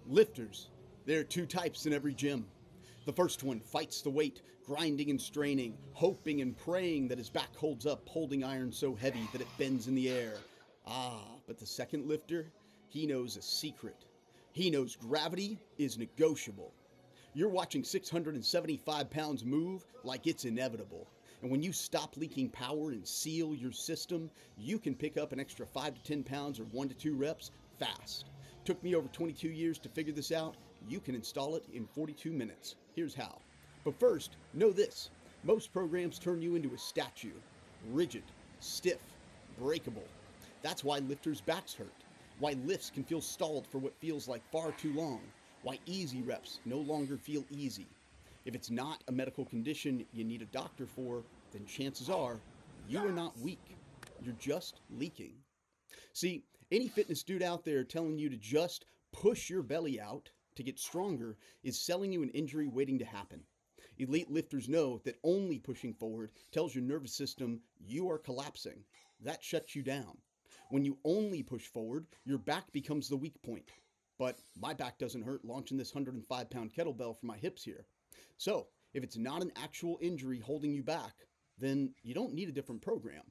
Lifters. There are two types in every gym. The first one fights the weight, grinding and straining, hoping and praying that his back holds up, holding iron so heavy that it bends in the air. But the second lifter, he knows a secret. He knows gravity is negotiable. You're watching 675 pounds move like it's inevitable. And when you stop leaking power and seal your system, you can pick up an extra 5 to 10 pounds or 1 to 2 reps fast. Took me over 22 years to figure this out. You can install it in 42 minutes. Here's how. But first, know this. Most programs turn you into a statue. Rigid, stiff, breakable. That's why lifters' backs hurt. Why lifts can feel stalled for what feels like far too long. Why easy reps no longer feel easy. If it's not a medical condition you need a doctor for, then chances are you are not weak. You're just leaking. See, any fitness dude out there telling you to just push your belly out to get stronger is selling you an injury waiting to happen. Elite lifters know that only pushing forward tells your nervous system you are collapsing. That shuts you down. When you only push forward, your back becomes the weak point. But my back doesn't hurt launching this 105-pound kettlebell from my hips here. So, if it's not an actual injury holding you back, then you don't need a different program.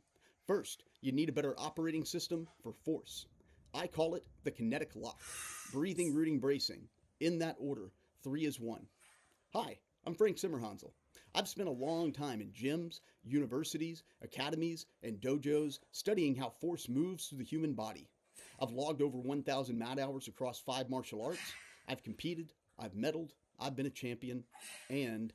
First, you need a better operating system for force. I call it the Kinetic Lock. Breathing, rooting, bracing. In that order, 3 is 1. Hi, I'm Frank Simmerhansel. I've spent a long time in gyms, universities, academies, and dojos studying how force moves through the human body. I've logged over 1,000 mat hours across 5 martial arts. I've competed, I've medaled, I've been a champion, and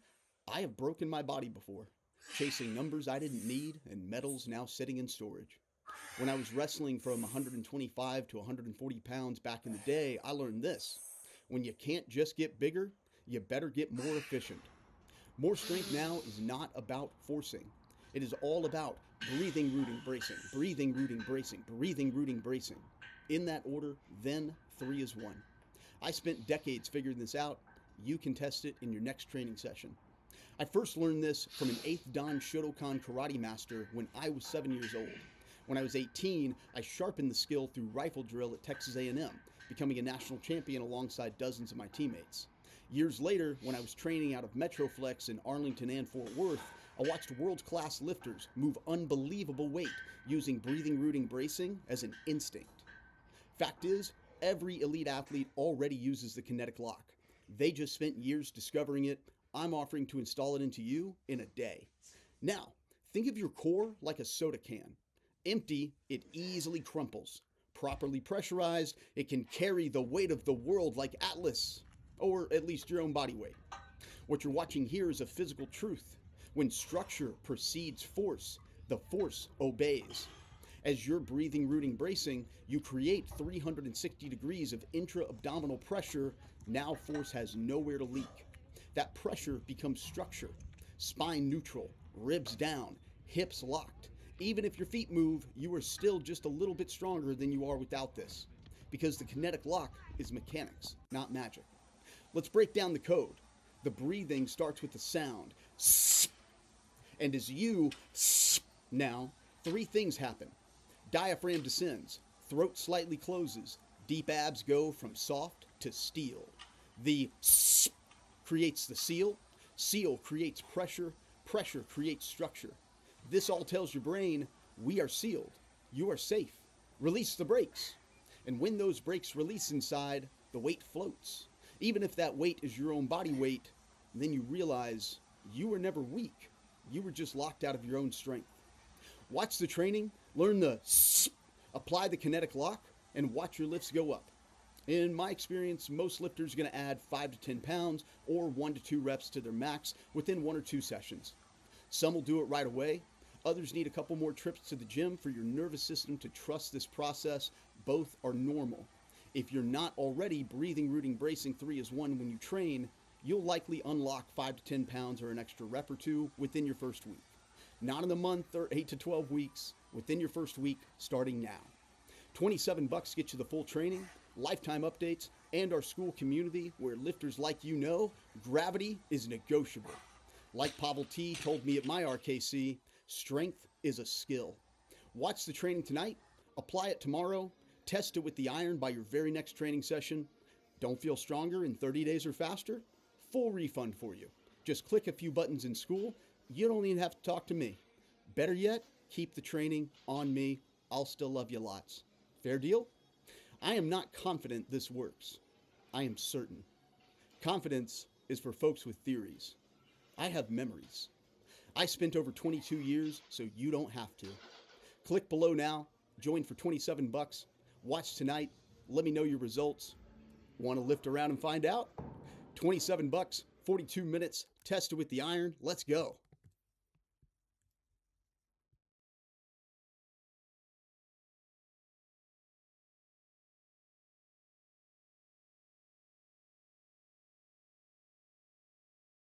I have broken my body before, chasing numbers I didn't need and medals now sitting in storage. When I was wrestling from 125 to 140 pounds back in the day, I learned this. When you can't just get bigger, you better get more efficient. More strength now is not about forcing. It is all about breathing, rooting, bracing, breathing, rooting, bracing, breathing, rooting, bracing. In that order, then 3 is 1. I spent decades figuring this out. You can test it in your next training session. I first learned this from an 8th Dan Shotokan karate master when I was 7 years old. When I was 18, I sharpened the skill through rifle drill at Texas A&M, becoming a national champion alongside dozens of my teammates. Years later, when I was training out of Metroflex in Arlington and Fort Worth, I watched world-class lifters move unbelievable weight using breathing, rooting, bracing as an instinct. Fact is, every elite athlete already uses the Kinetic Lock. They just spent years discovering it. I'm offering to install it into you in a day. Now, think of your core like a soda can. Empty, it easily crumples. Properly pressurized, it can carry the weight of the world like Atlas, or at least your own body weight. What you're watching here is a physical truth. When structure precedes force, the force obeys. As you're breathing, rooting, bracing, you create 360 degrees of intra-abdominal pressure. Now force has nowhere to leak. That pressure becomes structure. Spine neutral, ribs down, hips locked. Even if your feet move, you are still just a little bit stronger than you are without this. Because the Kinetic Lock is mechanics, not magic. Let's break down the code. The breathing starts with the sound. And as you now, 3 things happen. Diaphragm descends, throat slightly closes, deep abs go from soft to steel. The creates the seal, seal creates pressure, pressure creates structure. This all tells your brain, we are sealed, you are safe. Release the brakes. And when those brakes release inside, the weight floats. Even if that weight is your own body weight, then you realize you were never weak. You were just locked out of your own strength. Watch the training, learn the apply the Kinetic Lock, and watch your lifts go up. In my experience, most lifters are going to add 5 to 10 pounds or 1 to 2 reps to their max within 1 or 2 sessions. Some will do it right away. Others need a couple more trips to the gym for your nervous system to trust this process. Both are normal. If you're not already breathing, rooting, bracing 3 is 1 when you train, you'll likely unlock 5 to 10 pounds or an extra rep or 2 within your first week. Not in a month or 8 to 12 weeks, within your first week, starting now. $27 gets you the full training, lifetime updates, and our Skool community where lifters like you know, gravity is negotiable. Like Pavel T told me at my RKC, strength is a skill. Watch the training tonight, apply it tomorrow, test it with the iron by your very next training session. Don't feel stronger in 30 days or faster? Full refund for you. Just click a few buttons in Skool. You don't even have to talk to me. Better yet, keep the training on me. I'll still love you lots. Fair deal? I am not confident this works. I am certain. Confidence is for folks with theories. I have memories. I spent over 22 years, so you don't have to. Click below now, join for 27 bucks, watch tonight, let me know your results. Want to lift around and find out? 27 bucks, 42 minutes, test it with the iron, let's go.